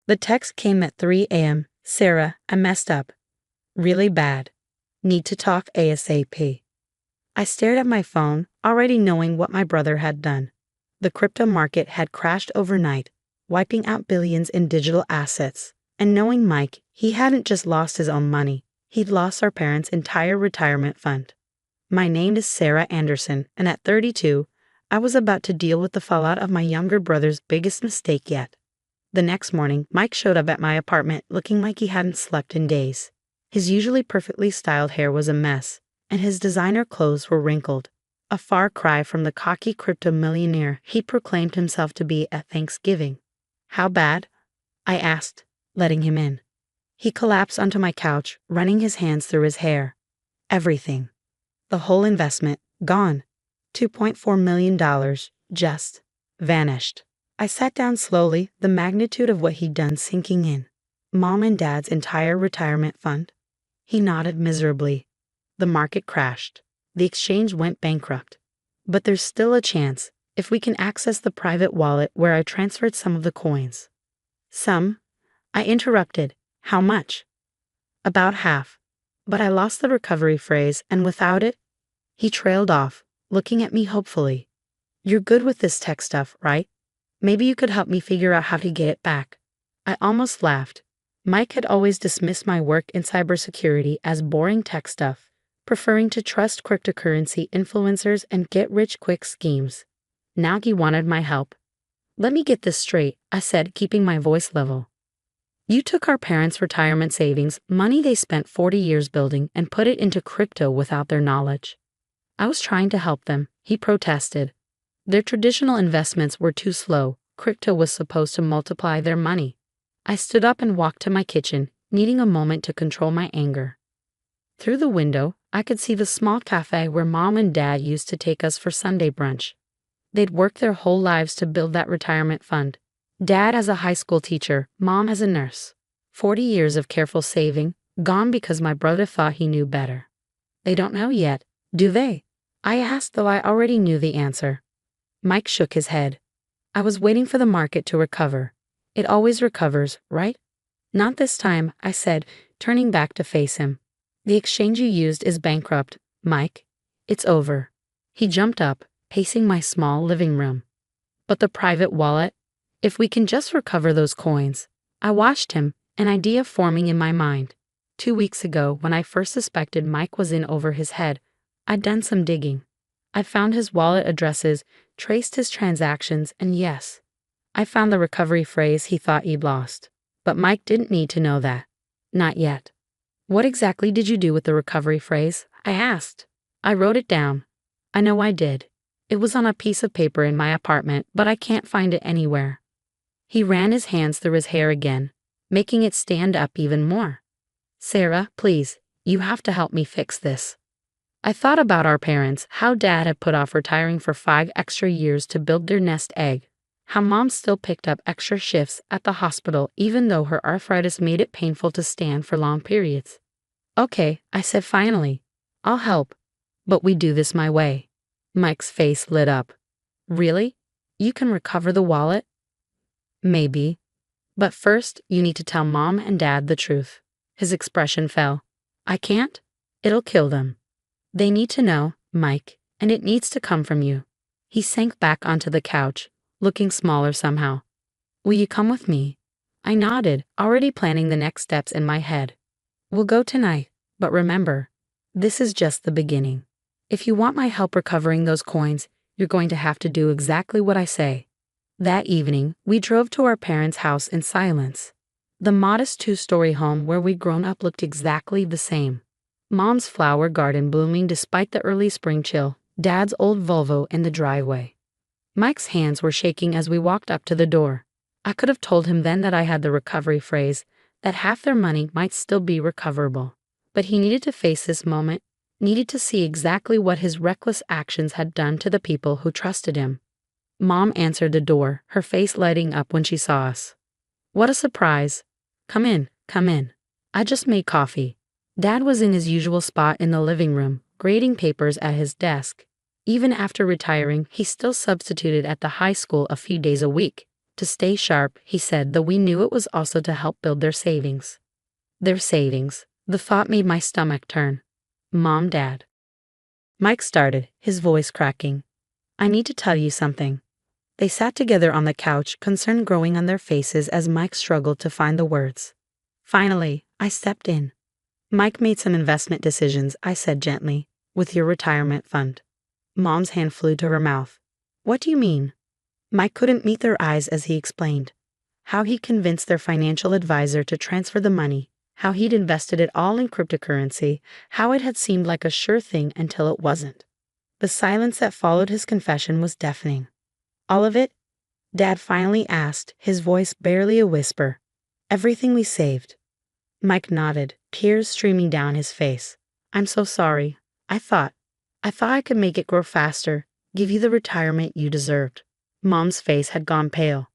The text came at 3 a.m. Sarah, I messed up. Really bad. Need to talk ASAP. I stared at my phone, already knowing what my brother had done. The crypto market had crashed overnight, wiping out billions in digital assets. And knowing Mike, he hadn't just lost his own money, he'd lost our parents' entire retirement fund. My name is Sarah Anderson, and at 32, I was about to deal with the fallout of my younger brother's biggest mistake yet. The next morning, Mike showed up at my apartment looking like he hadn't slept in days. His usually perfectly styled hair was a mess, and his designer clothes were wrinkled. A far cry from the cocky crypto millionaire he proclaimed himself to be at Thanksgiving. How bad? I asked, letting him in. He collapsed onto my couch, running his hands through his hair. Everything. The whole investment, gone. $2.4 million, just vanished. I sat down slowly, the magnitude of what he'd done sinking in. Mom and Dad's entire retirement fund. He nodded miserably. The market crashed. The exchange went bankrupt. But there's still a chance, if we can access the private wallet where I transferred some of the coins. Some? I interrupted. How much? About half. But I lost the recovery phrase, and without it, he trailed off, looking at me hopefully. You're good with this tech stuff, right? Maybe you could help me figure out how to get it back. I almost laughed. Mike had always dismissed my work in cybersecurity as boring tech stuff, preferring to trust cryptocurrency influencers and get-rich-quick schemes. Now he wanted my help. Let me get this straight, I said, keeping my voice level. You took our parents' retirement savings, money they spent 40 years building, and put it into crypto without their knowledge. I was trying to help them, he protested. Their traditional investments were too slow. Crypto was supposed to multiply their money. I stood up and walked to my kitchen, needing a moment to control my anger. Through the window, I could see the small cafe where Mom and Dad used to take us for Sunday brunch. They'd worked their whole lives to build that retirement fund. Dad as a high school teacher, Mom as a nurse. 40 years of careful saving, gone because my brother thought he knew better. They don't know yet, do they? I asked, though I already knew the answer. Mike shook his head. I was waiting for the market to recover. It always recovers, right? Not this time, I said, turning back to face him. The exchange you used is bankrupt, Mike. It's over. He jumped up, pacing my small living room. But the private wallet? If we can just recover those coins. I watched him, an idea forming in my mind. 2 weeks ago, when I first suspected Mike was in over his head, I'd done some digging. I found his wallet addresses, traced his transactions, and yes, I found the recovery phrase he thought he'd lost. But Mike didn't need to know that. Not yet. What exactly did you do with the recovery phrase? I asked. I wrote it down. I know I did. It was on a piece of paper in my apartment, but I can't find it anywhere. He ran his hands through his hair again, making it stand up even more. Sarah, please, you have to help me fix this. I thought about our parents, how Dad had put off retiring for 5 extra years to build their nest egg, how Mom still picked up extra shifts at the hospital even though her arthritis made it painful to stand for long periods. Okay, I said finally. I'll help. But we do this my way. Mike's face lit up. Really? You can recover the wallet? Maybe. But first, you need to tell Mom and Dad the truth. His expression fell. I can't? It'll kill them. They need to know, Mike, and it needs to come from you. He sank back onto the couch, looking smaller somehow. Will you come with me? I nodded, already planning the next steps in my head. We'll go tonight, but remember, this is just the beginning. If you want my help recovering those coins, you're going to have to do exactly what I say. That evening, we drove to our parents' house in silence. The modest 2-story home where we'd grown up looked exactly the same. Mom's flower garden blooming despite the early spring chill, Dad's old Volvo in the driveway. Mike's hands were shaking as we walked up to the door. I could have told him then that I had the recovery phrase, that half their money might still be recoverable. But he needed to face this moment, needed to see exactly what his reckless actions had done to the people who trusted him. Mom answered the door, her face lighting up when she saw us. What a surprise. Come in, come in. I just made coffee. Dad was in his usual spot in the living room, grading papers at his desk. Even after retiring, he still substituted at the high school a few days a week, To stay sharp, he said, though we knew it was also to help build their savings. Their savings. The thought made my stomach turn. Mom, Dad. Mike started, his voice cracking. I need to tell you something. They sat together on the couch, concern growing on their faces as Mike struggled to find the words. Finally, I stepped in. Mike made some investment decisions, I said gently, with your retirement fund. Mom's hand flew to her mouth. What do you mean? Mike couldn't meet their eyes as he explained. How he convinced their financial advisor to transfer the money, how he'd invested it all in cryptocurrency, how it had seemed like a sure thing until it wasn't. The silence that followed his confession was deafening. All of it? Dad finally asked, his voice barely a whisper. Everything we saved. Mike nodded, tears streaming down his face. I'm so sorry. I thought I could make it grow faster, give you the retirement you deserved. Mom's face had gone pale.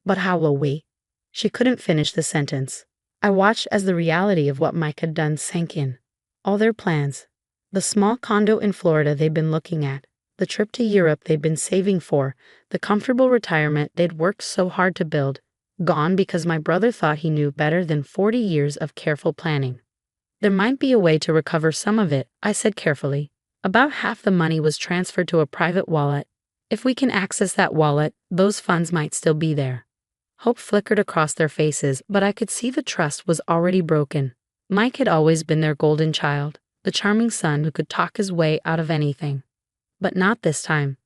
But how will we? She couldn't finish the sentence. I watched as the reality of what Mike had done sank in. All their plans. The small condo in Florida they'd been looking at, the trip to Europe they'd been saving for, the comfortable retirement they'd worked so hard to build, gone because my brother thought he knew better than 40 years of careful planning. There might be a way to recover some of it, I said carefully. About half the money was transferred to a private wallet. If we can access that wallet, those funds might still be there. Hope flickered across their faces, but I could see the trust was already broken. Mike had always been their golden child, the charming son who could talk his way out of anything. But not this time.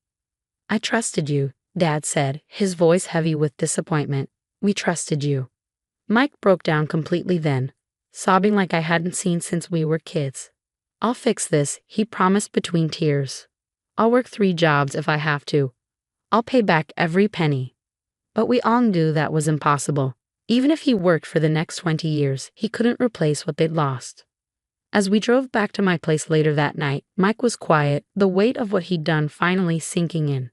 I trusted you, Dad said, his voice heavy with disappointment. We trusted you. Mike broke down completely then, sobbing like I hadn't seen since we were kids. I'll fix this, he promised between tears. I'll work 3 jobs if I have to. I'll pay back every penny. But we all knew that was impossible. Even if he worked for the next 20 years, he couldn't replace what they'd lost. As we drove back to my place later that night, Mike was quiet, the weight of what he'd done finally sinking in.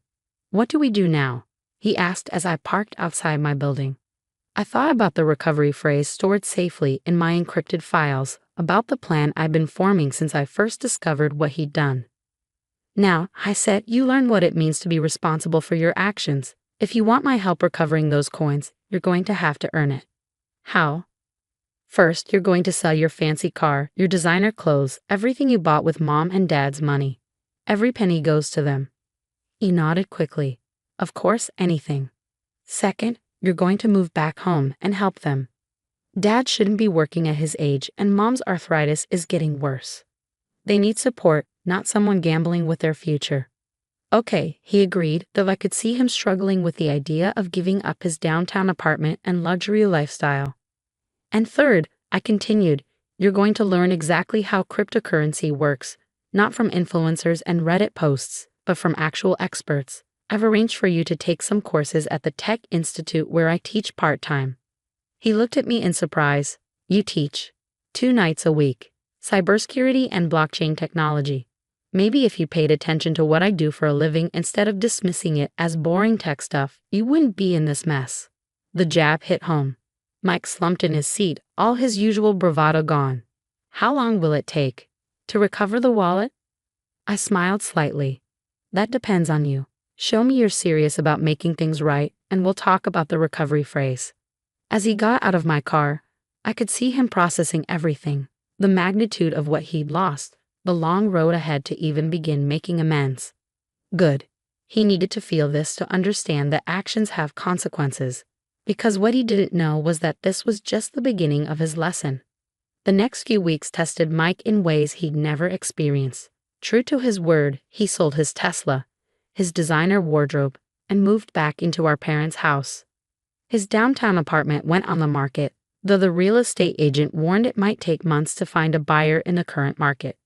What do we do now? He asked as I parked outside my building. I thought about the recovery phrase stored safely in my encrypted files, about the plan I'd been forming since I first discovered what he'd done. Now, I said, you learn what it means to be responsible for your actions. If you want my help recovering those coins, you're going to have to earn it. How? First, you're going to sell your fancy car, your designer clothes, everything you bought with Mom and Dad's money. Every penny goes to them. He nodded quickly. Of course, anything. Second, you're going to move back home and help them. Dad shouldn't be working at his age, and Mom's arthritis is getting worse. They need support, not someone gambling with their future. Okay, he agreed, though I could see him struggling with the idea of giving up his downtown apartment and luxury lifestyle. And third, I continued, you're going to learn exactly how cryptocurrency works, not from influencers and Reddit posts, but from actual experts. I've arranged for you to take some courses at the Tech Institute where I teach part-time. He looked at me in surprise. You teach 2 nights a week, cybersecurity and blockchain technology. Maybe if you paid attention to what I do for a living instead of dismissing it as boring tech stuff, you wouldn't be in this mess. The jab hit home. Mike slumped in his seat, all his usual bravado gone. How long will it take? To recover the wallet? I smiled slightly. That depends on you. Show me you're serious about making things right, and we'll talk about the recovery phrase. As he got out of my car, I could see him processing everything, the magnitude of what he'd lost, the long road ahead to even begin making amends. Good. He needed to feel this to understand that actions have consequences, because what he didn't know was that this was just the beginning of his lesson. The next few weeks tested Mike in ways he'd never experienced. True to his word, he sold his Tesla, his designer wardrobe, and moved back into our parents' house. His downtown apartment went on the market, though the real estate agent warned it might take months to find a buyer in the current market.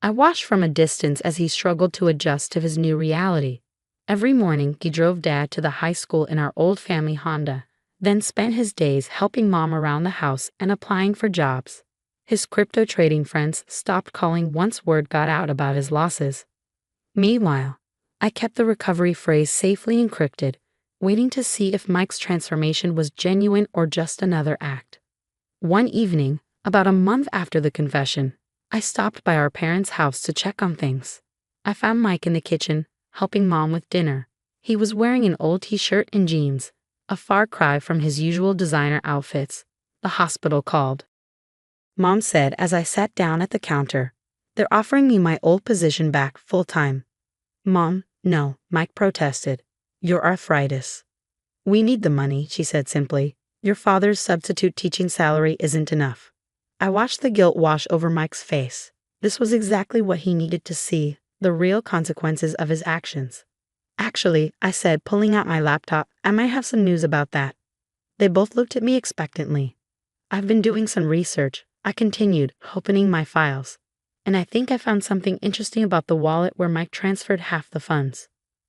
I watched from a distance as he struggled to adjust to his new reality. Every morning, he drove Dad to the high school in our old family Honda, then spent his days helping Mom around the house and applying for jobs. His crypto trading friends stopped calling once word got out about his losses. Meanwhile, I kept the recovery phrase safely encrypted, waiting to see if Mike's transformation was genuine or just another act. One evening, about a month after the confession, I stopped by our parents' house to check on things. I found Mike in the kitchen, helping Mom with dinner. He was wearing an old t-shirt and jeans, a far cry from his usual designer outfits. The hospital called. Mom said as I sat down at the counter. They're offering me my old position back full-time. Mom, no, Mike protested. Your arthritis. We need the money, she said simply. Your father's substitute teaching salary isn't enough. I watched the guilt wash over Mike's face. This was exactly what he needed to see, the real consequences of his actions. Actually, I said, pulling out my laptop, I might have some news about that. They both looked at me expectantly. I've been doing some research, I continued, opening my files. And I think I found something interesting about the wallet where Mike transferred half the funds.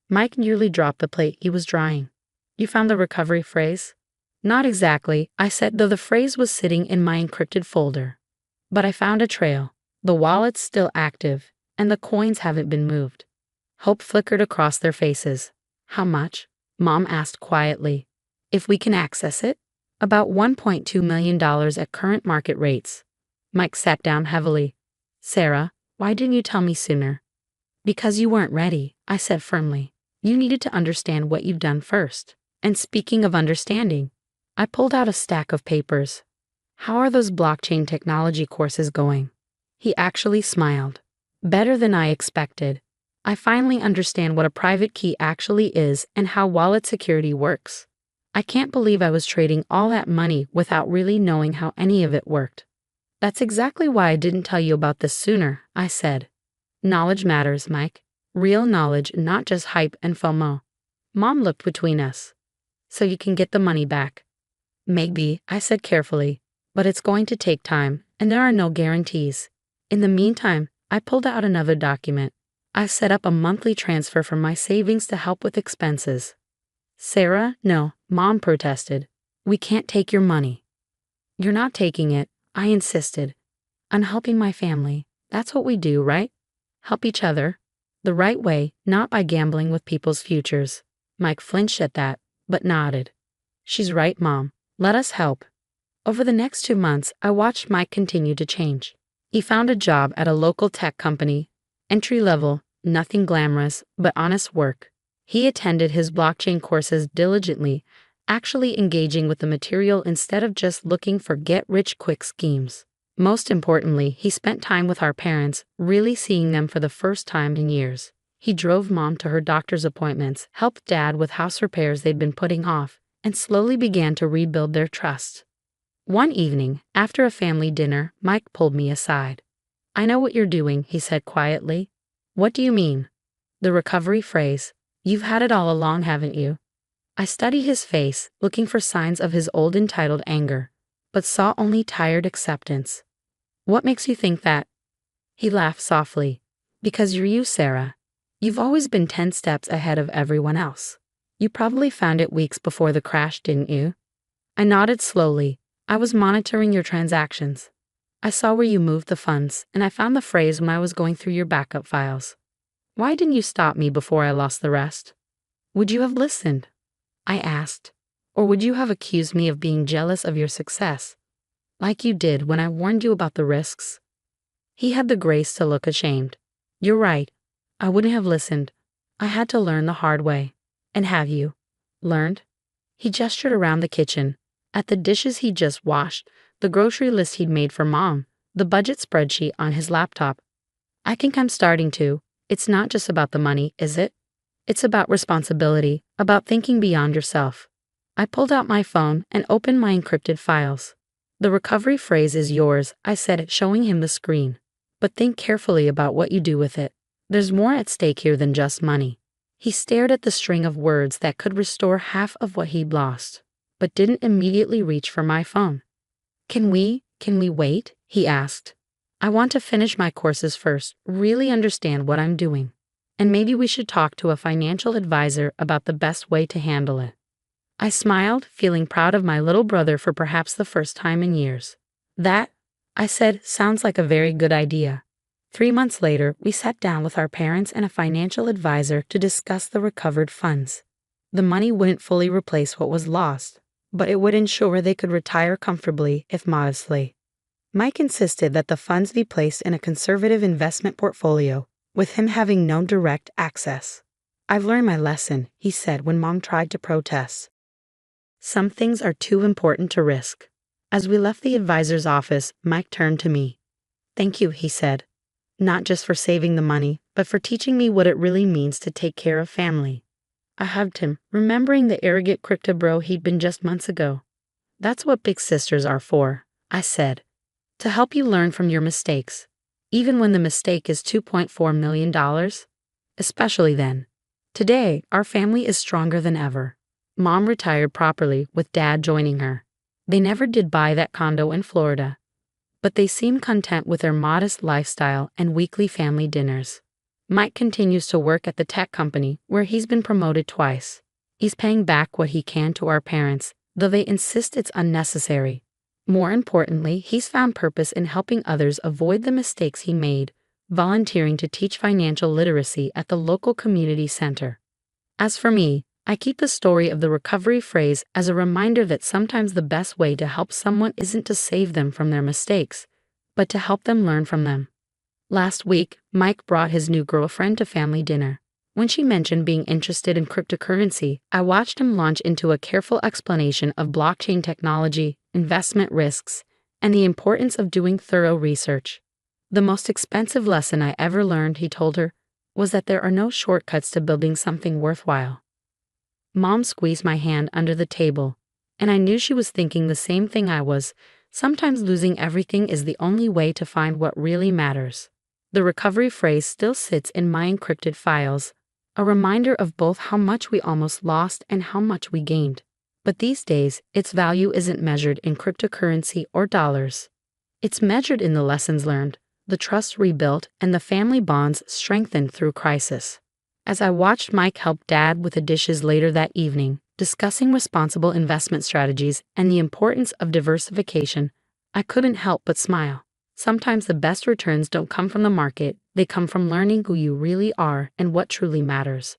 Mike nearly dropped the plate he was drying. You found the recovery phrase? Not exactly, I said, though the phrase was sitting in my encrypted folder. But I found a trail. The wallet's still active, and the coins haven't been moved. Hope flickered across their faces. How much? Mom asked quietly. If we can access it? About $1.2 million at current market rates. Mike sat down heavily. Sarah, why didn't you tell me sooner? Because you weren't ready, I said firmly. You needed to understand what you've done first. And speaking of understanding, I pulled out a stack of papers. How are those blockchain technology courses going? He actually smiled. Better than I expected. I finally understand what a private key actually is and how wallet security works. I can't believe I was trading all that money without really knowing how any of it worked. That's exactly why I didn't tell you about this sooner, I said. Knowledge matters, Mike. Real knowledge, not just hype and FOMO. Mom looked between us. So you can get the money back. Maybe, I said carefully, but it's going to take time, and there are no guarantees. In the meantime, I pulled out another document. I set up a monthly transfer from my savings to help with expenses. Sarah, no, Mom protested. We can't take your money. You're not taking it, I insisted. I'm helping my family. That's what we do, right? Help each other. The right way, not by gambling with people's futures. Mike flinched at that, but nodded. She's right, Mom. Let us help. Over the next 2 months, I watched Mike continue to change. He found a job at a local tech company. Entry level, nothing glamorous, but honest work. He attended his blockchain courses diligently, actually engaging with the material instead of just looking for get-rich-quick schemes. Most importantly, he spent time with our parents, really seeing them for the first time in years. He drove Mom to her doctor's appointments, helped Dad with house repairs they'd been putting off, and slowly began to rebuild their trust. One evening, after a family dinner, Mike pulled me aside. I know what you're doing, he said quietly. What do you mean? The recovery phrase. You've had it all along, haven't you? I studied his face, looking for signs of his old entitled anger, but saw only tired acceptance. What makes you think that? He laughed softly. Because you're you, Sarah. You've always been 10 steps ahead of everyone else. You probably found it weeks before the crash, didn't you? I nodded slowly. I was monitoring your transactions. I saw where you moved the funds, and I found the phrase when I was going through your backup files. Why didn't you stop me before I lost the rest? Would you have listened? I asked. Or would you have accused me of being jealous of your success, like you did when I warned you about the risks? He had the grace to look ashamed. You're right. I wouldn't have listened. I had to learn the hard way. And have you? Learned? He gestured around the kitchen, at the dishes he'd just washed, the grocery list he'd made for Mom, the budget spreadsheet on his laptop. I think I'm starting to. It's not just about the money, is it? It's about responsibility, about thinking beyond yourself. I pulled out my phone and opened my encrypted files. The recovery phrase is yours, I said, showing him the screen. But think carefully about what you do with it. There's more at stake here than just money. He stared at the string of words that could restore half of what he'd lost, but didn't immediately reach for my phone. Can we wait? He asked. I want to finish my courses first, really understand what I'm doing. And maybe we should talk to a financial advisor about the best way to handle it. I smiled, feeling proud of my little brother for perhaps the first time in years. That, I said, sounds like a very good idea. 3 months later, we sat down with our parents and a financial advisor to discuss the recovered funds. The money wouldn't fully replace what was lost, but it would ensure they could retire comfortably, if modestly. Mike insisted that the funds be placed in a conservative investment portfolio, with him having no direct access. I've learned my lesson, he said when Mom tried to protest. Some things are too important to risk. As we left the advisor's office, Mike turned to me. Thank you, he said. Not just for saving the money, but for teaching me what it really means to take care of family. I hugged him, remembering the arrogant crypto bro he'd been just months ago. That's what big sisters are for, I said. To help you learn from your mistakes. Even when the mistake is $2.4 million? Especially then. Today, our family is stronger than ever. Mom retired properly, with Dad joining her. They never did buy that condo in Florida. But they seem content with their modest lifestyle and weekly family dinners. Mike continues to work at the tech company, where he's been promoted twice. He's paying back what he can to our parents, though they insist it's unnecessary. More importantly, he's found purpose in helping others avoid the mistakes he made, volunteering to teach financial literacy at the local community center. As for me, I keep the story of the recovery phrase as a reminder that sometimes the best way to help someone isn't to save them from their mistakes, but to help them learn from them. Last week, Mike brought his new girlfriend to family dinner. When she mentioned being interested in cryptocurrency, I watched him launch into a careful explanation of blockchain technology, investment risks, and the importance of doing thorough research. The most expensive lesson I ever learned, he told her, was that there are no shortcuts to building something worthwhile. Mom squeezed my hand under the table, and I knew she was thinking the same thing I was. Sometimes losing everything is the only way to find what really matters. The recovery phrase still sits in my encrypted files, a reminder of both how much we almost lost and how much we gained. But these days, its value isn't measured in cryptocurrency or dollars. It's measured in the lessons learned, the trust rebuilt, and the family bonds strengthened through crisis. As I watched Mike help Dad with the dishes later that evening, discussing responsible investment strategies and the importance of diversification, I couldn't help but smile. Sometimes the best returns don't come from the market, they come from learning who you really are and what truly matters.